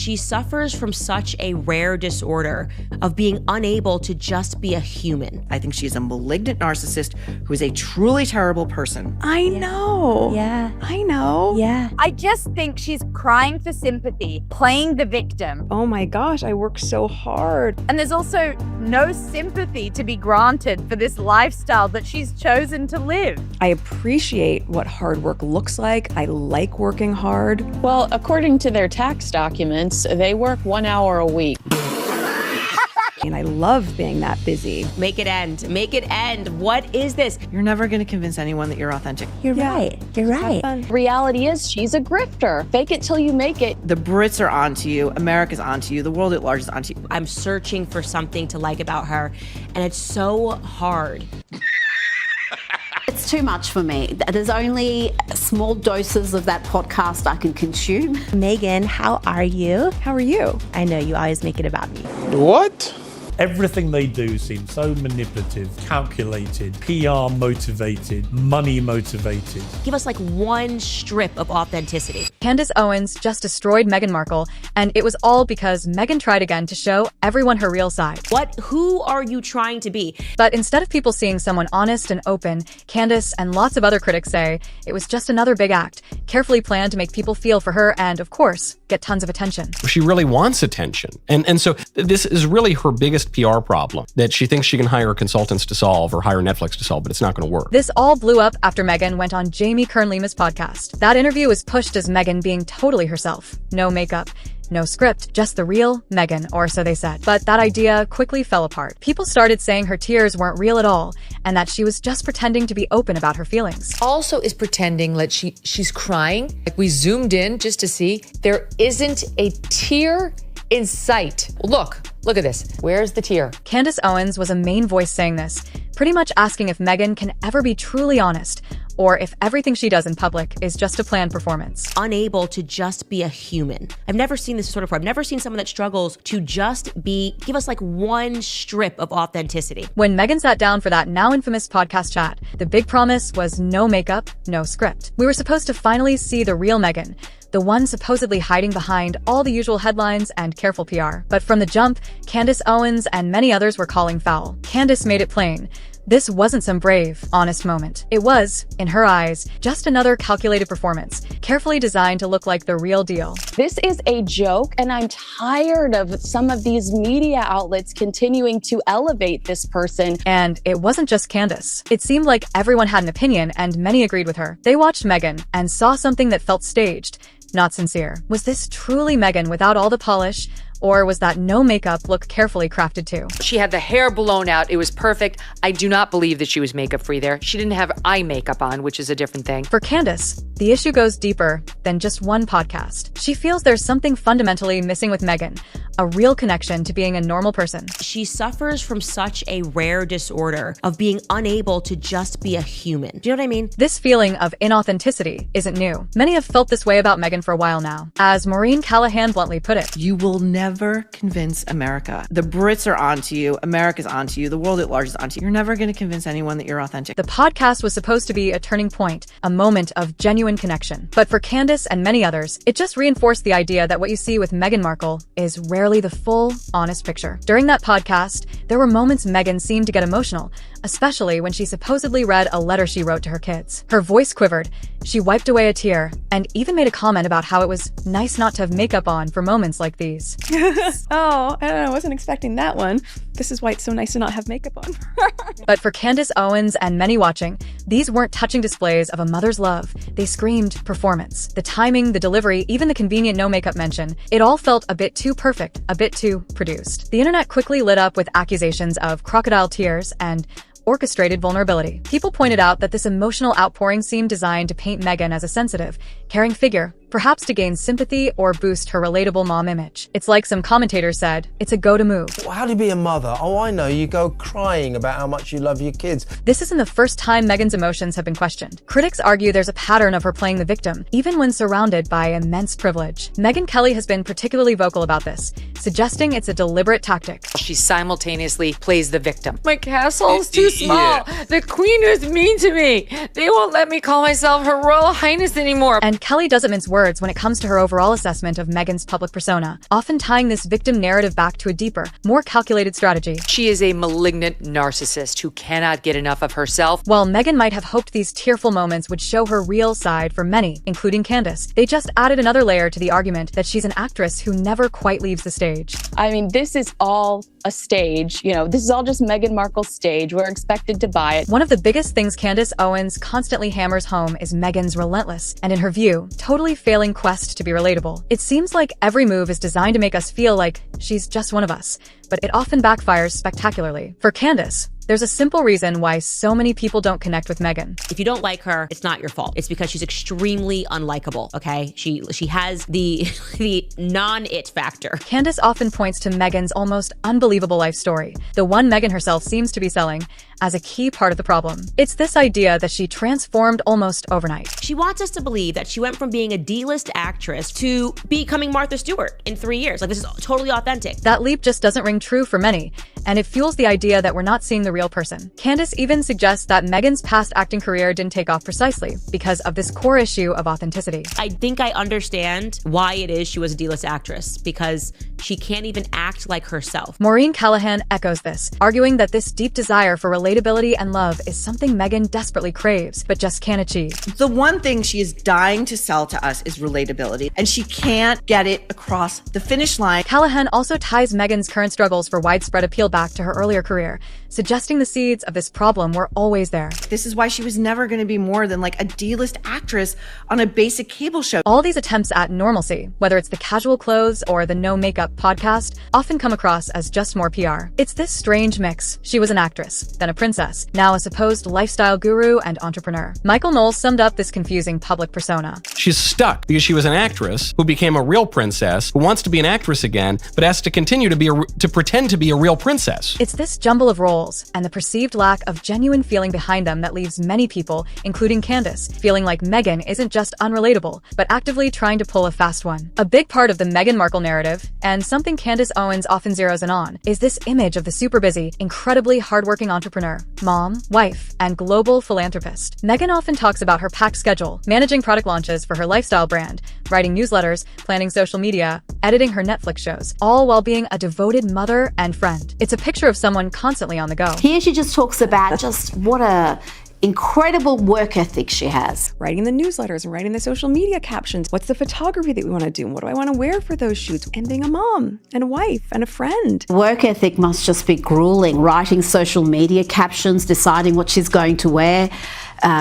She suffers from such a rare disorder of being unable to just be a human. I think she's a malignant narcissist who is a truly terrible person. I know. Yeah. I know. Yeah. I just think she's crying for sympathy, playing the victim. Oh my gosh, I work so hard. And there's also no sympathy to be granted for this lifestyle that she's chosen to live. I appreciate what hard work looks like. I like working hard. Well, according to their tax documents, they work 1 hour a week. And I love being that busy. Make it end. Make it end. What is this? You're never going to convince anyone that you're authentic. You're right. You're right. Reality is she's a grifter. Fake it till you make it. The Brits are onto you. America's onto you. The world at large is onto you. I'm searching for something to like about her, and it's so hard. It's too much for me. There's only small doses of that podcast I can consume. Meghan, how are you? How are you? I know you always make it about me. What? Everything they do seems so manipulative, calculated, PR motivated, money motivated. Give us like one strip of authenticity. Candace Owens just destroyed Meghan Markle, and it was all because Meghan tried again to show everyone her real side. Who are you trying to be? But instead of people seeing someone honest and open, Candace and lots of other critics say it was just another big act, carefully planned to make people feel for her and, of course, get tons of attention. She really wants attention. And so this is really her biggest PR problem that she thinks she can hire consultants to solve or hire Netflix to solve, but it's not going to work. This all blew up after Meghan went on Jamie Kern-Lima's podcast. That interview was pushed as Meghan being totally herself. No makeup, no script, just the real Meghan, or so they said. But that idea quickly fell apart. People started saying her tears weren't real at all, and that she was just pretending to be open about her feelings. Also is pretending that she's crying. Like we zoomed in just to see. There isn't a tear in sight. Look at this. Where's the tear? Candace Owens was a main voice saying this, pretty much asking if Meghan can ever be truly honest, or if everything she does in public is just a planned performance. Unable to just be a human. I've never seen this sort of. I've never seen someone that struggles to just give us like one strip of authenticity. When Meghan sat down for that now infamous podcast chat, the big promise was no makeup, no script. We were supposed to finally see the real Meghan, the one supposedly hiding behind all the usual headlines and careful PR. But from the jump, Candace Owens and many others were calling foul. Candace made it plain. This wasn't some brave, honest moment. It was, in her eyes, just another calculated performance, carefully designed to look like the real deal. This is a joke, and I'm tired of some of these media outlets continuing to elevate this person. And it wasn't just Candace. It seemed like everyone had an opinion, and many agreed with her. They watched Meghan and saw something that felt staged, not sincere. Was this truly Meghan without all the polish? Or was that no makeup look carefully crafted too? She had the hair blown out. It was perfect. I do not believe that she was makeup free there. She didn't have eye makeup on, which is a different thing. For Candace, the issue goes deeper than just one podcast. She feels there's something fundamentally missing with Meghan, a real connection to being a normal person. She suffers from such a rare disorder of being unable to just be a human. Do you know what I mean? This feeling of inauthenticity isn't new. Many have felt this way about Meghan for a while now. As Maureen Callahan bluntly put it, You will never convince America. The Brits are onto you. America's onto you. The world at large is onto you. You're never going to convince anyone that you're authentic. the podcast was supposed to be a turning point, a moment of genuine connection. But for Candace and many others, it just reinforced the idea that what you see with Meghan Markle is rarely the full, honest picture. During that podcast, there were moments Meghan seemed to get emotional, especially when she supposedly read a letter she wrote to her kids. Her voice quivered, she wiped away a tear, and even made a comment about how it was nice not to have makeup on for moments like these. Oh, I don't know. I wasn't expecting that one. This is why it's so nice to not have makeup on. But for Candace Owens and many watching, these weren't touching displays of a mother's love. They screamed performance. The timing, the delivery, even the convenient no makeup mention, it all felt a bit too perfect, a bit too produced. The internet quickly lit up with accusations of crocodile tears and orchestrated vulnerability. People pointed out that this emotional outpouring seemed designed to paint Meghan as a sensitive, caring figure, perhaps to gain sympathy or boost her relatable mom image. It's like some commentators said, it's a go-to move. Well, how do you be a mother? Oh, I know, you go crying about how much you love your kids. This isn't the first time Meghan's emotions have been questioned. Critics argue there's a pattern of her playing the victim, even when surrounded by immense privilege. Meghan Kelly has been particularly vocal about this, suggesting it's a deliberate tactic. She simultaneously plays the victim. My castle's too small. Yeah. The queen is mean to me. They won't let me call myself Her Royal Highness anymore. And Kelly doesn't mince words words when it comes to her overall assessment of Meghan's public persona, often tying this victim narrative back to a deeper, more calculated strategy. She is a malignant narcissist who cannot get enough of herself. While Meghan might have hoped these tearful moments would show her real side for many, including Candace, they just added another layer to the argument that she's an actress who never quite leaves the stage. I mean, this is all a stage. You know, this is all just Meghan Markle's stage. We're expected to buy it. One of the biggest things Candace Owens constantly hammers home is Meghan's relentless, and in her view, totally failing quest to be relatable. It seems like every move is designed to make us feel like she's just one of us, but it often backfires spectacularly. For Candace, there's a simple reason why so many people don't connect with Meghan. If you don't like her, it's not your fault. It's because she's extremely unlikable, okay? She has the non-it factor. Candace often points to Meghan's almost unbelievable life story, the one Meghan herself seems to be selling, as a key part of the problem. It's this idea that she transformed almost overnight. She wants us to believe that she went from being a D-list actress to becoming Martha Stewart in 3 years. Like, this is totally authentic. That leap just doesn't ring true for many, and it fuels the idea that we're not seeing the real person. Candace even suggests that Meghan's past acting career didn't take off precisely because of this core issue of authenticity. I think I understand why it is she was a D-list actress, because she can't even act like herself. Maureen Callahan echoes this, arguing that this deep desire for relatability and love is something Meghan desperately craves, but just can't achieve. The one thing she is dying to sell to us is relatability, and she can't get it across the finish line. Callahan also ties Meghan's current struggles for widespread appeal back to her earlier career, suggesting the seeds of this problem were always there. This is why she was never going to be more than like a D-list actress on a basic cable show. All these attempts at normalcy, whether it's the casual clothes or the no makeup podcast, often come across as just more PR. It's this strange mix. She was an actress, then a princess, now a supposed lifestyle guru and entrepreneur. Michael Knowles summed up this confusing public persona. She's stuck because she was an actress who became a real princess, who wants to be an actress again, but has to continue to pretend to be a real princess. It's this jumble of roles and the perceived lack of genuine feeling behind them that leaves many people, including Candace, feeling like Meghan isn't just unrelatable, but actively trying to pull a fast one. A big part of the Meghan Markle narrative, and something Candace Owens often zeroes in on, is this image of the super busy, incredibly hardworking entrepreneur, mom, wife, and global philanthropist. Meghan often talks about her packed schedule, managing product launches for her lifestyle brand, writing newsletters, planning social media, editing her Netflix shows, all while being a devoted mother and friend. It's a picture of someone constantly on the go. Here she just talks about just what a incredible work ethic she has. Writing the newsletters and writing the social media captions. What's the photography that we want to do? What do I want to wear for those shoots? And being a mom and a wife and a friend. Work ethic must just be grueling. Writing social media captions, deciding what she's going to wear,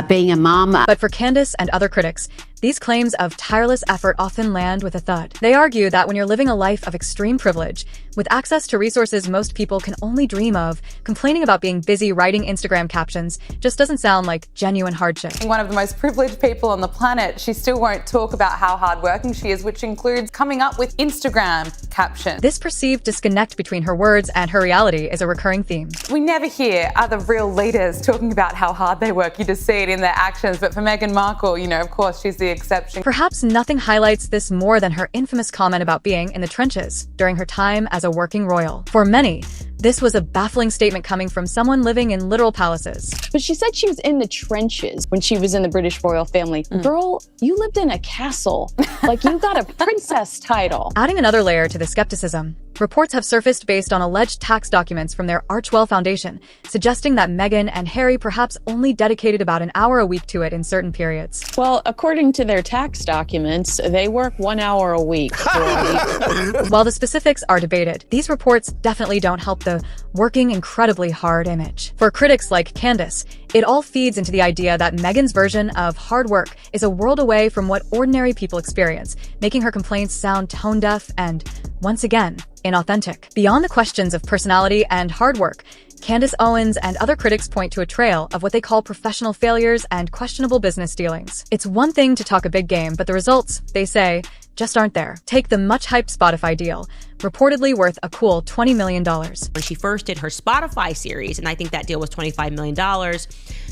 being a mom. But for Candace and other critics, these claims of tireless effort often land with a thud. They argue that when you're living a life of extreme privilege, with access to resources most people can only dream of, complaining about being busy writing Instagram captions just doesn't sound like genuine hardship. One of the most privileged people on the planet, she still won't talk about how hardworking she is, which includes coming up with Instagram captions. This perceived disconnect between her words and her reality is a recurring theme. We never hear other real leaders talking about how hard they work. You just see it in their actions. But for Meghan Markle, you know, of course, she's the exception. Perhaps nothing highlights this more than her infamous comment about being in the trenches during her time as a working royal. For many, this was a baffling statement coming from someone living in literal palaces. But she said she was in the trenches when she was in the British royal family. Girl, you lived in a castle. Like, you got a princess title. Adding another layer to the skepticism, reports have surfaced based on alleged tax documents from their Archewell Foundation, suggesting that Meghan and Harry perhaps only dedicated about an hour a week to it in certain periods. Well, according to their tax documents, they work 1 hour a week. While the specifics are debated, these reports definitely don't help the working incredibly hard image. For critics like Candace, it all feeds into the idea that Meghan's version of hard work is a world away from what ordinary people experience, making her complaints sound tone-deaf and, once again, inauthentic. Beyond the questions of personality and hard work, Candace Owens and other critics point to a trail of what they call professional failures and questionable business dealings. It's one thing to talk a big game, but the results, they say, just aren't there. Take the much-hyped Spotify deal, reportedly worth a cool $20 million. When she first did her Spotify series, and I think that deal was $25 million,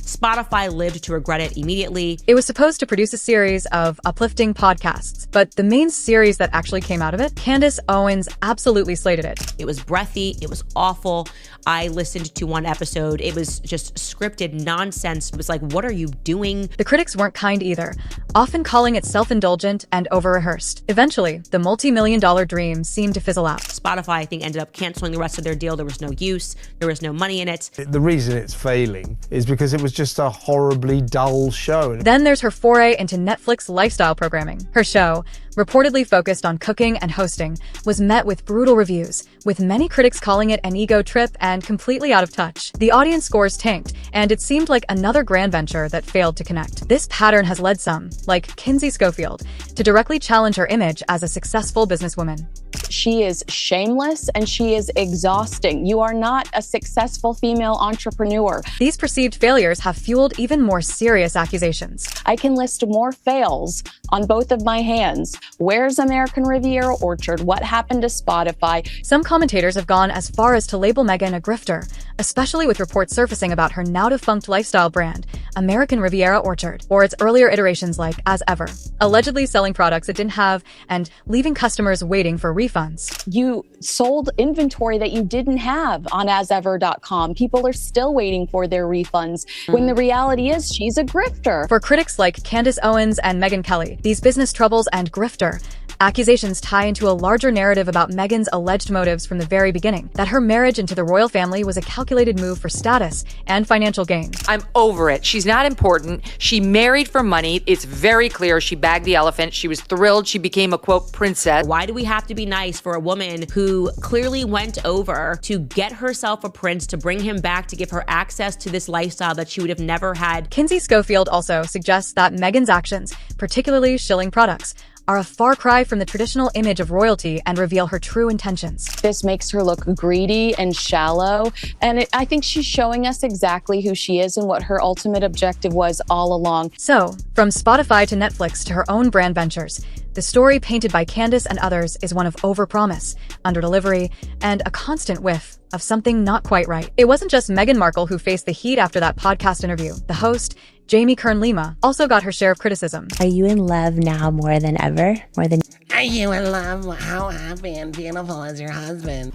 Spotify lived to regret it immediately. It was supposed to produce a series of uplifting podcasts, but the main series that actually came out of it, Candace Owens absolutely slated it. It was breathy. It was awful. I listened to one episode. It was just scripted nonsense. It was like, what are you doing? The critics weren't kind either, often calling it self-indulgent and over-rehearsed. Eventually, the multi-million-dollar dream seemed to fizzle out. Spotify, I think, ended up canceling the rest of their deal. There was no use. There was no money in it. The reason it's failing is because it was just a horribly dull show. Then there's her foray into Netflix lifestyle programming. Her show, reportedly focused on cooking and hosting, was met with brutal reviews, with many critics calling it an ego trip and completely out of touch. The audience scores tanked, and it seemed like another grand venture that failed to connect. This pattern has led some, like Kinsey Schofield, to directly challenge her image as a successful businesswoman. She is shameless and she is exhausting. You are not a successful female entrepreneur. These perceived failures have fueled even more serious accusations. I can list more fails on both of my hands. Where's American Riviera Orchard? What happened to Spotify? Some commentators have gone as far as to label Meghan a grifter, especially with reports surfacing about her now-defunct lifestyle brand, American Riviera Orchard, or its earlier iterations like As Ever, allegedly selling products it didn't have and leaving customers waiting for refunds. You sold inventory that you didn't have on asever.com. People are still waiting for their refunds, when the reality is she's a grifter. For critics like Candace Owens and Megyn Kelly, these business troubles and grifter accusations tie into a larger narrative about Meghan's alleged motives from the very beginning, that her marriage into the royal family was a calculated move for status and financial gain. I'm over it. She's not important. She married for money. It's very clear she bagged the elephant. She was thrilled she became a, quote, princess. Why do we have to be nice for a woman who clearly went over to get herself a prince, to bring him back, to give her access to this lifestyle that she would have never had? Kinsey Schofield also suggests that Meghan's actions, particularly shilling products, are a far cry from the traditional image of royalty and reveal her true intentions. This makes her look greedy and shallow, and I think she's showing us exactly who she is and what her ultimate objective was all along. So, from Spotify to Netflix to her own brand ventures, the story painted by Candace and others is one of overpromise, underdelivery, and a constant whiff of something not quite right. It wasn't just Meghan Markle who faced the heat after that podcast interview. The host, Jamie Kern-Lima, also got her share of criticism. Are you in love now more than ever? More than... Are you in love? How happy and beautiful is your husband?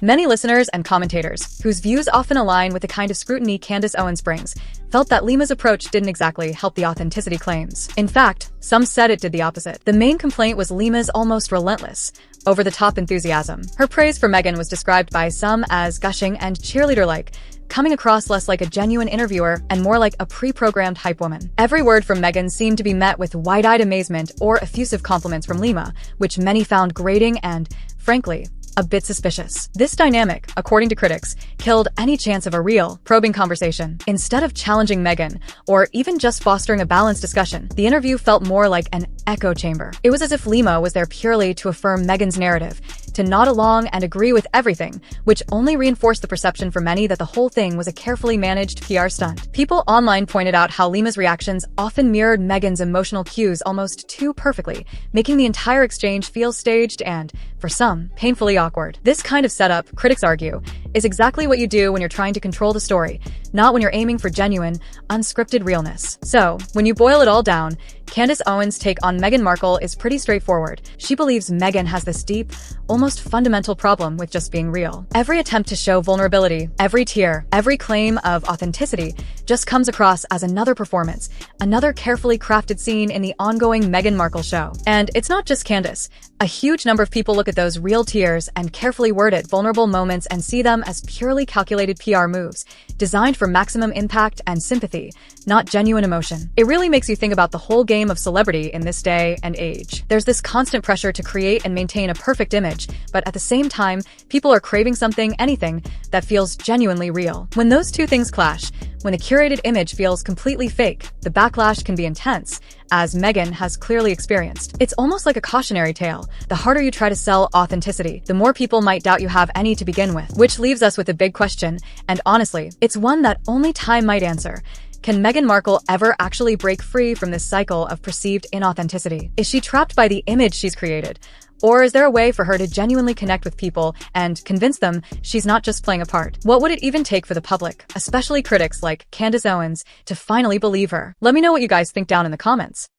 Many listeners and commentators, whose views often align with the kind of scrutiny Candace Owens brings, felt that Lima's approach didn't exactly help the authenticity claims. In fact, some said it did the opposite. The main complaint was Lima's almost relentless, over-the-top enthusiasm. Her praise for Meghan was described by some as gushing and cheerleader-like, coming across less like a genuine interviewer and more like a pre-programmed hype woman. Every word from Meghan seemed to be met with wide-eyed amazement or effusive compliments from Lima, which many found grating and, frankly, a bit suspicious. This dynamic, according to critics, killed any chance of a real, probing conversation. Instead of challenging Meghan, or even just fostering a balanced discussion, the interview felt more like an echo chamber. It was as if Lima was there purely to affirm Meghan's narrative, to nod along and agree with everything, which only reinforced the perception for many that the whole thing was a carefully managed PR stunt. People online pointed out how Lima's reactions often mirrored Meghan's emotional cues almost too perfectly, making the entire exchange feel staged and, for some, painfully awkward. This kind of setup, critics argue, is exactly what you do when you're trying to control the story, not when you're aiming for genuine, unscripted realness. So, when you boil it all down, Candace Owens' take on Meghan Markle is pretty straightforward. She believes Meghan has this deep, almost fundamental problem with just being real. Every attempt to show vulnerability, every tear, every claim of authenticity just comes across as another performance, another carefully crafted scene in the ongoing Meghan Markle show. And it's not just Candace. A huge number of people look at those real tears and carefully worded vulnerable moments and see them as purely calculated PR moves, designed for maximum impact and sympathy, not genuine emotion. It really makes you think about the whole game of celebrity in this day and age. There's this constant pressure to create and maintain a perfect image, but at the same time, people are craving something, anything, that feels genuinely real. When those two things clash, when a curated image feels completely fake, the backlash can be intense, as Meghan has clearly experienced. It's almost like a cautionary tale. The harder you try to sell authenticity, the more people might doubt you have any to begin with, which leaves us with a big question, and honestly, it's one that only time might answer. Can Meghan Markle ever actually break free from this cycle of perceived inauthenticity? Is she trapped by the image she's created? Or is there a way for her to genuinely connect with people and convince them she's not just playing a part? What would it even take for the public, especially critics like Candace Owens, to finally believe her? Let me know what you guys think down in the comments.